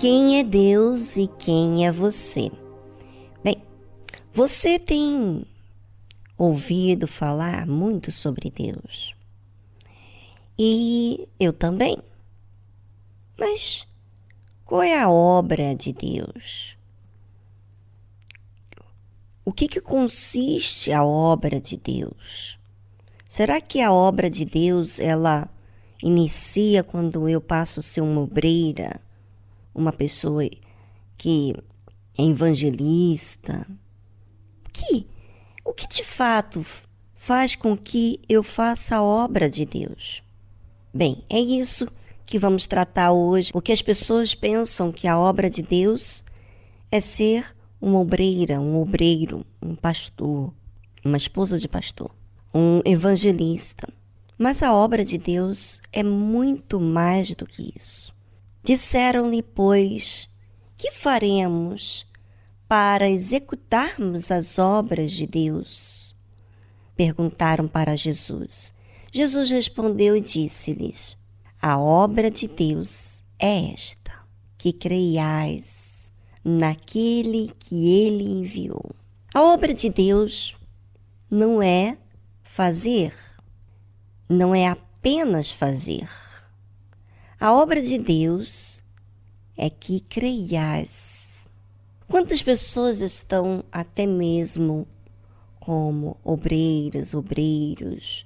Quem é Deus e quem é você? Bem, você tem ouvido falar muito sobre Deus. E eu também. Mas qual é a obra de Deus? O que consiste a obra de Deus? Será que a obra de Deus, ela inicia quando eu passo a ser uma obreira, uma pessoa que é evangelista? O que de fato faz com que eu faça a obra de Deus? Bem, é isso que vamos tratar hoje, porque as pessoas pensam que a obra de Deus é ser uma obreira, um obreiro, um pastor, uma esposa de pastor, um evangelista. Mas a obra de Deus é muito mais do que isso. Disseram-lhe, pois, que faremos para executarmos as obras de Deus? Perguntaram para Jesus. Jesus respondeu e disse-lhes: a obra de Deus é esta, que creiais naquele que ele enviou. A obra de Deus não é fazer, não é apenas fazer. A obra de Deus é que creiais. Quantas pessoas estão até mesmo como obreiras, obreiros,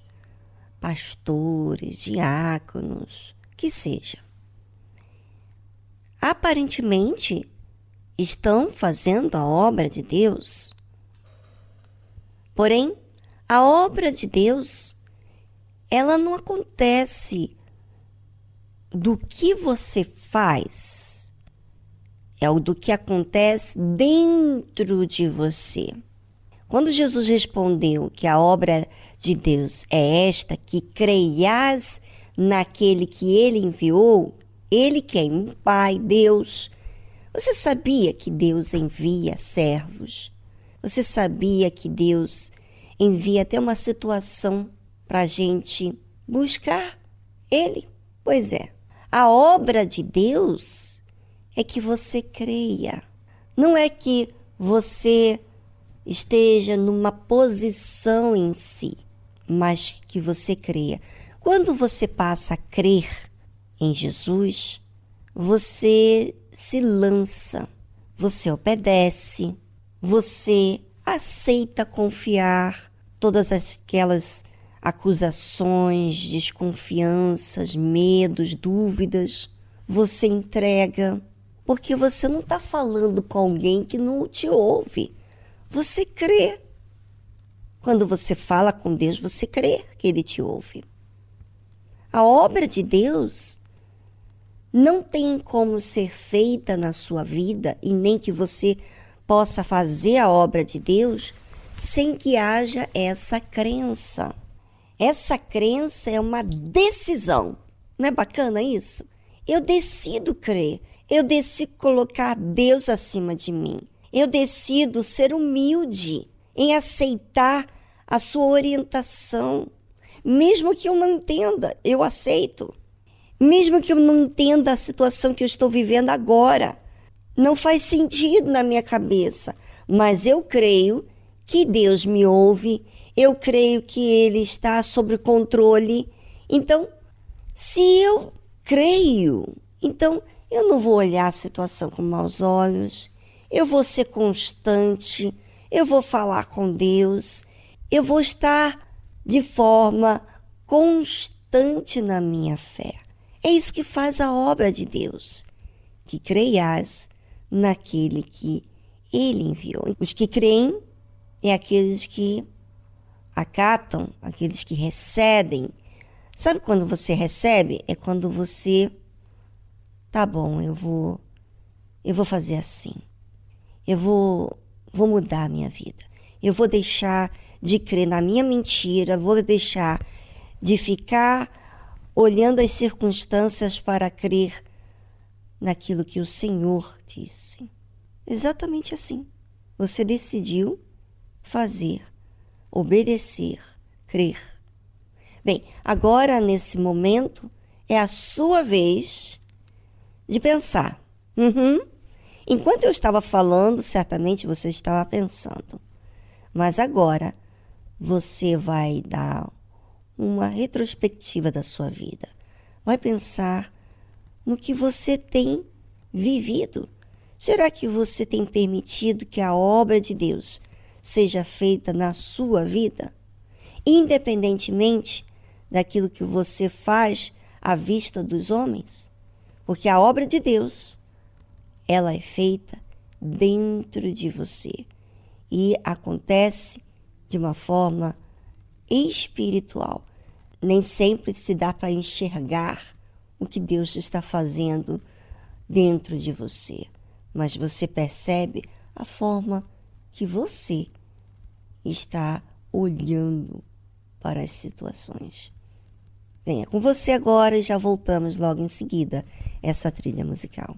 pastores, diáconos, que seja. Aparentemente, estão fazendo a obra de Deus. Porém, a obra de Deus, ela não acontece do que você faz, é o do que acontece dentro de você. Quando Jesus respondeu que a obra de Deus é esta, que creias naquele que ele enviou, ele quem? Um Pai, Deus. Você sabia que Deus envia servos? Você sabia que Deus envia até uma situação para a gente buscar Ele? Pois é, a obra de Deus é que você creia. Não é que você esteja numa posição em si, mas que você creia. Quando você passa a crer em Jesus, você se lança, você obedece, você aceita confiar todas aquelas acusações, desconfianças, medos, dúvidas, você entrega, porque você não está falando com alguém que não te ouve. Você crê. Quando você fala com Deus, você crê que Ele te ouve. A obra de Deus não tem como ser feita na sua vida e nem que você possa fazer a obra de Deus sem que haja essa crença. Essa crença é uma decisão. Não é bacana isso? Eu decido crer. Eu decido colocar Deus acima de mim. Eu decido ser humilde em aceitar a sua orientação. Mesmo que eu não entenda, eu aceito. Mesmo que eu não entenda a situação que eu estou vivendo agora, não faz sentido na minha cabeça, mas eu creio que Deus me ouve, eu creio que Ele está sob controle. Então, se eu creio, então eu não vou olhar a situação com maus olhos, eu vou ser constante, eu vou falar com Deus, eu vou estar de forma constante na minha fé. É isso que faz a obra de Deus, que creias naquele que Ele enviou. Os que creem é aqueles que acatam, aqueles que recebem. Sabe quando você recebe? É quando você, tá bom, eu vou fazer assim. Eu vou mudar a minha vida. Eu vou deixar de crer na minha mentira, vou deixar de ficar olhando as circunstâncias para crer naquilo que o Senhor disse. Exatamente assim. Você decidiu fazer, obedecer, crer. Bem, agora nesse momento é a sua vez de pensar. Uhum. Enquanto eu estava falando, certamente você estava pensando. Mas agora você vai dar uma retrospectiva da sua vida. Vai pensar no que você tem vivido. Será que você tem permitido que a obra de Deus seja feita na sua vida? Independentemente daquilo que você faz à vista dos homens? Porque a obra de Deus, ela é feita dentro de você e acontece de uma forma espiritual. Nem sempre se dá para enxergar o que Deus está fazendo dentro de você, mas você percebe a forma que você está olhando para as situações. Bem, é com você agora e já voltamos logo em seguida essa trilha musical.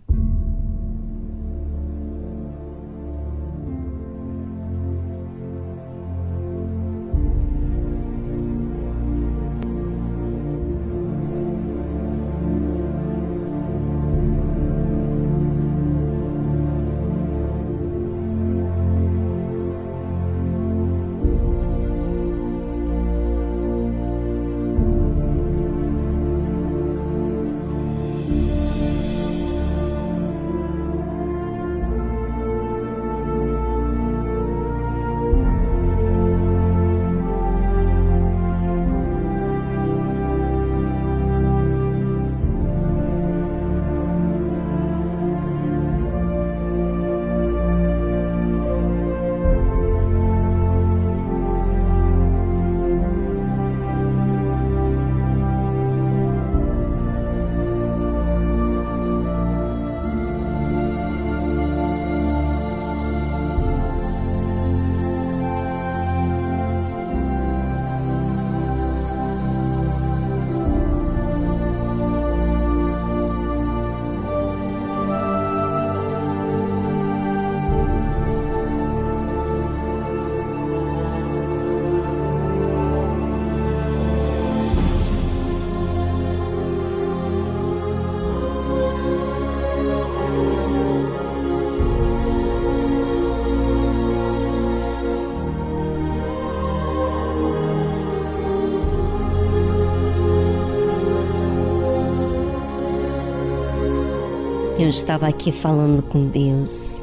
Eu estava aqui falando com Deus,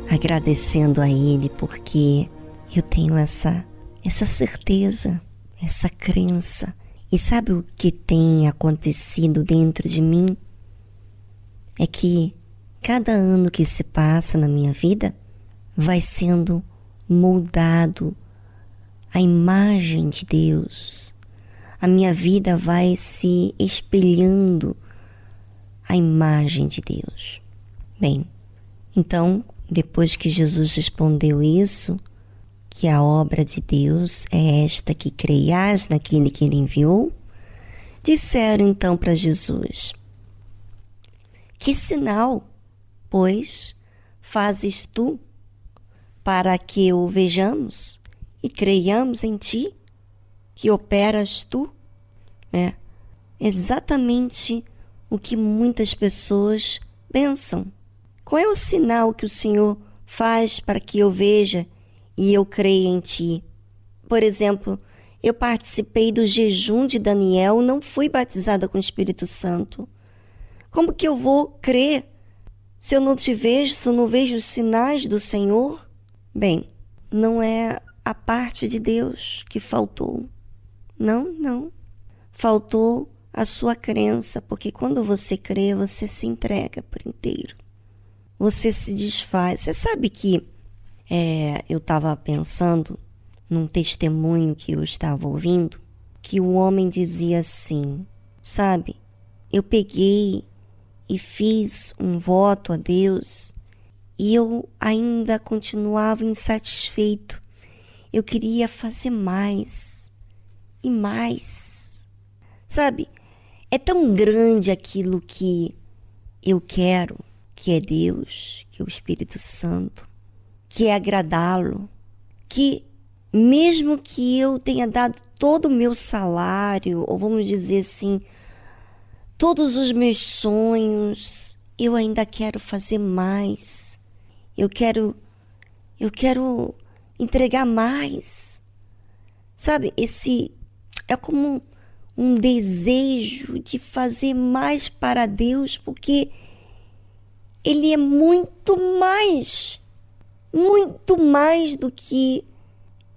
agradecendo a Ele porque eu tenho essa certeza, essa crença. E sabe o que tem acontecido dentro de mim? É que cada ano que se passa na minha vida vai sendo moldado a imagem de Deus. A minha vida vai se espelhando a imagem de Deus. Bem, então, depois que Jesus respondeu isso, que a obra de Deus é esta, que creias naquele que Ele enviou, disseram então para Jesus: que sinal, pois, fazes tu para que o vejamos e creiamos em ti, que operas tu? É exatamente o que muitas pessoas pensam. Qual é o sinal que o Senhor faz para que eu veja e eu creia em ti? Por exemplo, eu participei do jejum de Daniel, não fui batizada com o Espírito Santo. Como que eu vou crer se eu não te vejo, se eu não vejo os sinais do Senhor? Bem, não é a parte de Deus que faltou. Não. Faltou a sua crença, porque quando você crê, você se entrega por inteiro. Você se desfaz. Você sabe que eu estava pensando num testemunho que eu estava ouvindo, que o homem dizia assim, sabe, eu peguei e fiz um voto a Deus e eu ainda continuava insatisfeito. Eu queria fazer mais e mais. Sabe, é tão grande aquilo que eu quero, que é Deus, que é o Espírito Santo, que é agradá-lo, que mesmo que eu tenha dado todo o meu salário, ou vamos dizer assim, todos os meus sonhos, eu ainda quero fazer mais. Eu quero entregar mais. Sabe, esse é como um desejo de fazer mais para Deus, porque Ele é muito mais do que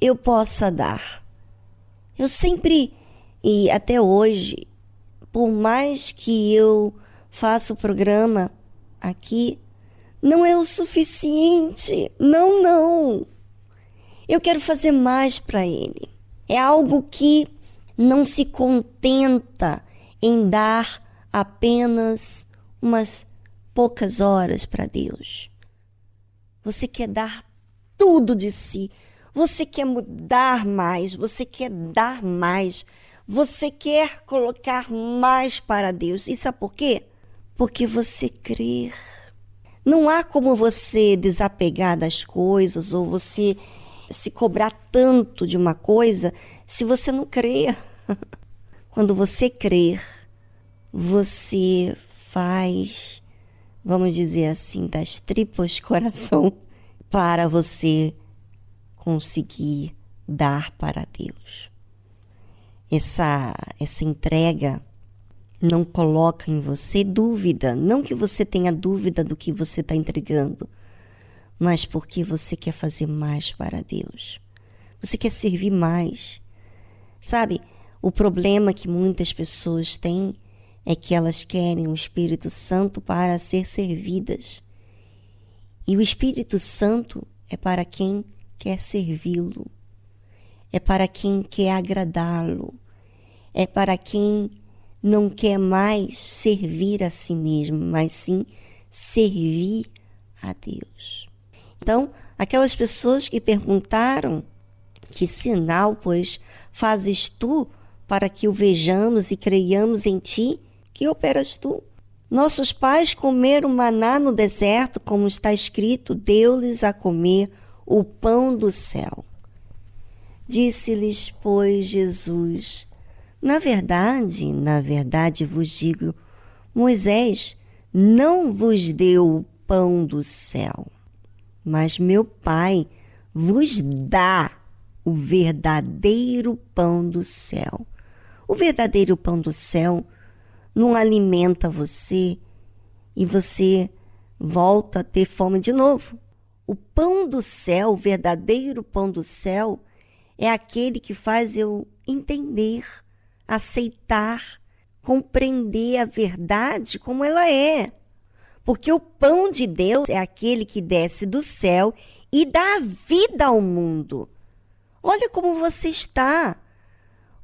eu possa dar. Eu sempre, e até hoje, por mais que eu faça o programa aqui, não é o suficiente. Não. Eu quero fazer mais para Ele. É algo que não se contenta em dar apenas umas poucas horas para Deus. Você quer dar tudo de si. Você quer mudar mais. Você quer dar mais. Você quer colocar mais para Deus. E sabe por quê? Porque você crê. Não há como você desapegar das coisas ou você se cobrar tanto de uma coisa se você não crer. Quando você crer, você faz, vamos dizer assim, das tripas coração para você conseguir dar para Deus. Essa entrega não coloca em você dúvida, não que você tenha dúvida do que você está entregando, mas porque você quer fazer mais para Deus. Você quer servir mais. Sabe, o problema que muitas pessoas têm é que elas querem o Espírito Santo para ser servidas. E o Espírito Santo é para quem quer servi-lo. É para quem quer agradá-lo. É para quem não quer mais servir a si mesmo, mas sim servir a Deus. Então, aquelas pessoas que perguntaram: que sinal, pois, fazes tu para que o vejamos e creiamos em ti? Que operas tu? Nossos pais comeram maná no deserto, como está escrito, deu-lhes a comer o pão do céu. Disse-lhes, pois, Jesus: na verdade vos digo, Moisés não vos deu o pão do céu, mas meu Pai vos dá o verdadeiro pão do céu. O verdadeiro pão do céu não alimenta você e você volta a ter fome de novo. O pão do céu, o verdadeiro pão do céu, é aquele que faz eu entender, aceitar, compreender a verdade como ela é. Porque o pão de Deus é aquele que desce do céu e dá vida ao mundo. Olha como você está.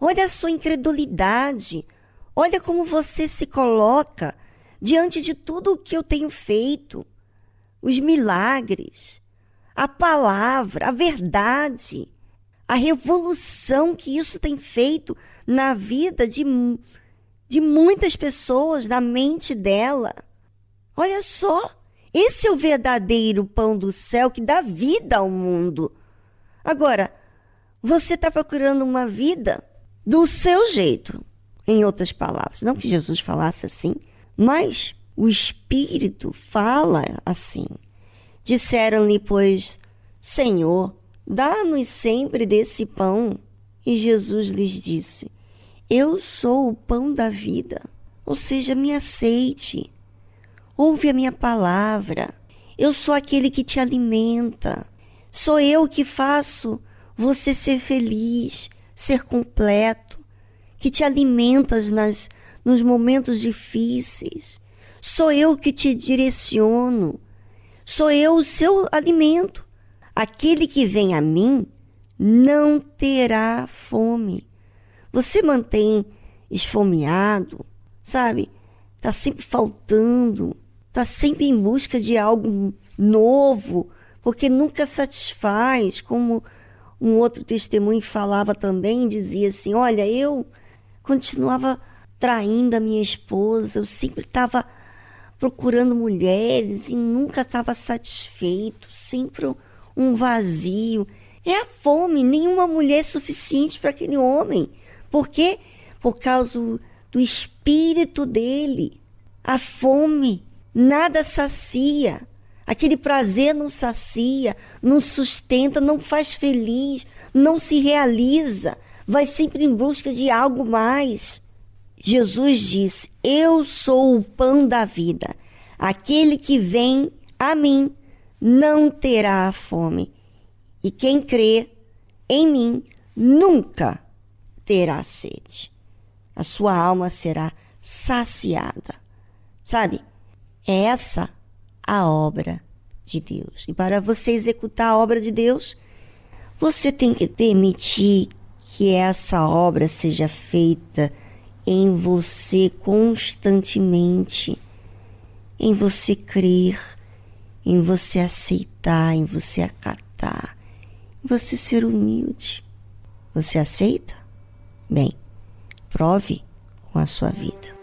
Olha a sua incredulidade. Olha como você se coloca diante de tudo o que eu tenho feito. Os milagres, a palavra, a verdade, a revolução que isso tem feito na vida de muitas pessoas, na mente dela. Olha só, esse é o verdadeiro pão do céu que dá vida ao mundo. Agora, você está procurando uma vida do seu jeito, em outras palavras. Não que Jesus falasse assim, mas o Espírito fala assim. Disseram-lhe, pois, Senhor, dá-nos sempre desse pão. E Jesus lhes disse, eu sou o pão da vida, ou seja, me aceite. Ouve a minha palavra. Eu sou aquele que te alimenta. Sou eu que faço você ser feliz, ser completo, que te alimentas nos momentos difíceis. Sou eu que te direciono. Sou eu o seu alimento. Aquele que vem a mim não terá fome. Você mantém esfomeado, sabe? Está sempre faltando, está sempre em busca de algo novo, porque nunca satisfaz, como um outro testemunho falava também, dizia assim, olha, eu continuava traindo a minha esposa, eu sempre estava procurando mulheres e nunca estava satisfeito, sempre um vazio. É a fome, nenhuma mulher é suficiente para aquele homem. Por quê? Por causa do espírito dele. A fome nada sacia. Aquele prazer não sacia, não sustenta, não faz feliz, não se realiza. Vai sempre em busca de algo mais. Jesus disse: eu sou o pão da vida. Aquele que vem a mim não terá fome. E quem crê em mim nunca terá sede. A sua alma será saciada. Sabe? É essa a obra de Deus. E para você executar a obra de Deus, você tem que permitir que essa obra seja feita em você constantemente, em você crer, em você aceitar, em você acatar, em você ser humilde. Você aceita? Bem, prove com a sua vida.